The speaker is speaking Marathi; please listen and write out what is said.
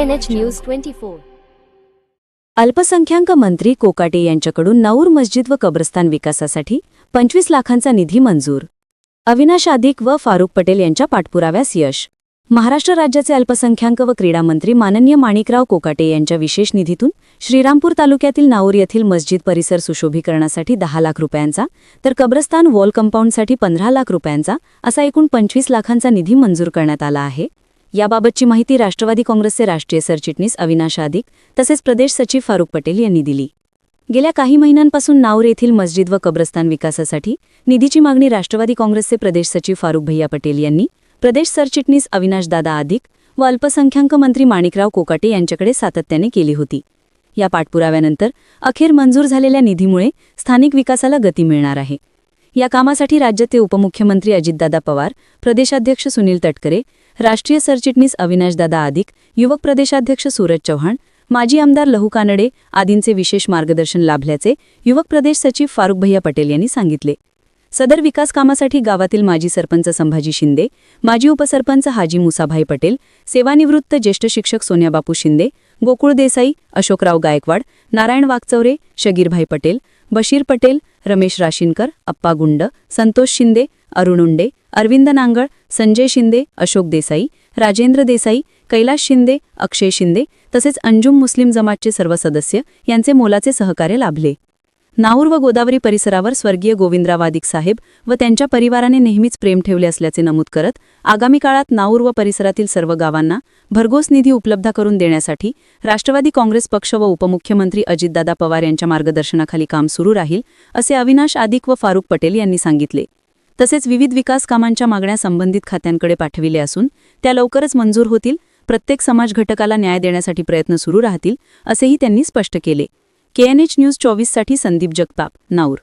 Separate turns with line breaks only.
KNH News 24.
अल्पसंख्याक मंत्री कोकाटे यांच्याकडून नाऊर मस्जिद व कब्रस्तान विकासासाठी 25 लाखांचा निधी मंजूर. अविनाश आदिक व फारुख पटेल यांच्या पाठपुराव्यास यश. महाराष्ट्र राज्याचे अल्पसंख्याक व क्रीडा मंत्री माननीय माणिकराव कोकाटे यांच्या विशेष निधीतून श्रीरामपूर तालुक्यातील नाऊर येथील मस्जिद परिसर सुशोभीकरणासाठी 10 लाख रुपयांचा तर कब्रस्तान वॉल कंपाऊंडसाठी 15 लाख रुपयांचा असा एकूण 25 लाखांचा निधी मंजूर करण्यात आला आहे. याबाबतची माहिती राष्ट्रवादी काँग्रेसचे राष्ट्रीय सरचिटणीस अविनाश आदिक तसेच प्रदेश सचिव फारुख पटेल यांनी दिली. गेल्या काही महिन्यांपासून नाऊर येथील मस्जिद व कब्रस्तान विकासासाठी निधीची मागणी राष्ट्रवादी काँग्रेसचे प्रदेश सचिव फारुख भैया पटेल यांनी प्रदेश सरचिटणीस अविनाश दादा आदिक व अल्पसंख्याक मंत्री माणिकराव कोकाटे यांच्याकडे सातत्याने केली होती. या पाठपुराव्यानंतर अखेर मंजूर झालेल्या निधीमुळे स्थानिक विकासाला गती मिळणार आहे. या कामासाठी राज्याचे उपमुख्यमंत्री अजितदादा पवार, प्रदेशाध्यक्ष सुनील तटकरे, राष्ट्रीय सरचिटणीस अविनाशदादा आदिक, युवक प्रदेशाध्यक्ष सूरज चव्हाण, माजी आमदार लहू कानडे आदींचे विशेष मार्गदर्शन लाभल्याचे युवक प्रदेश सचिव फारुख भैया पटेल यांनी सांगितले. सदर विकास कामासाठी गावातील माजी सरपंच संभाजी शिंदे, माजी उपसरपंच हाजी मुसाभाई पटेल, सेवानिवृत्त ज्येष्ठ शिक्षक सोन्याबापू शिंदे, गोकुळ देसाई, अशोकराव गायकवाड, नारायण वागचौरे, शगीरभाई पटेल, बशीर पटेल, रमेश राशीनकर, अप्पा गुंड, संतोष शिंदे, अरुण उंडे, अरविंद नांगळ, संजय शिंदे, अशोक देसाई, राजेंद्र देसाई, कैलाश शिंदे, अक्षय शिंदे तसेच अंजुम मुस्लिम जमातचे सर्व सदस्य यांचे मोलाचे सहकार्य लाभले. नाऊर व गोदावरी परिसरावर स्वर्गीय गोविंदराव आदिक साहेब व त्यांच्या परिवाराने नेहमीच प्रेम ठेवले असल्याचे नमूद करत आगामी काळात नाऊर व परिसरातील सर्व गावांना भरघोस निधी उपलब्ध करून देण्यासाठी राष्ट्रवादी काँग्रेस पक्ष व उपमुख्यमंत्री अजितदादा पवार यांच्या मार्गदर्शनाखाली काम सुरू राहील असे अविनाश आदिक व फारुख पटेल यांनी सांगितले. तसेच विविध विकास कामांच्या मागण्या संबंधित खात्यांकडे पाठविले असून त्या लवकरच मंजूर होतील. प्रत्येक समाज घटकाला न्याय देण्यासाठी प्रयत्न सुरू राहतील असेही त्यांनी स्पष्ट केले. KNH न्यूज 24 साठी संदीप जगताप, नाऊर.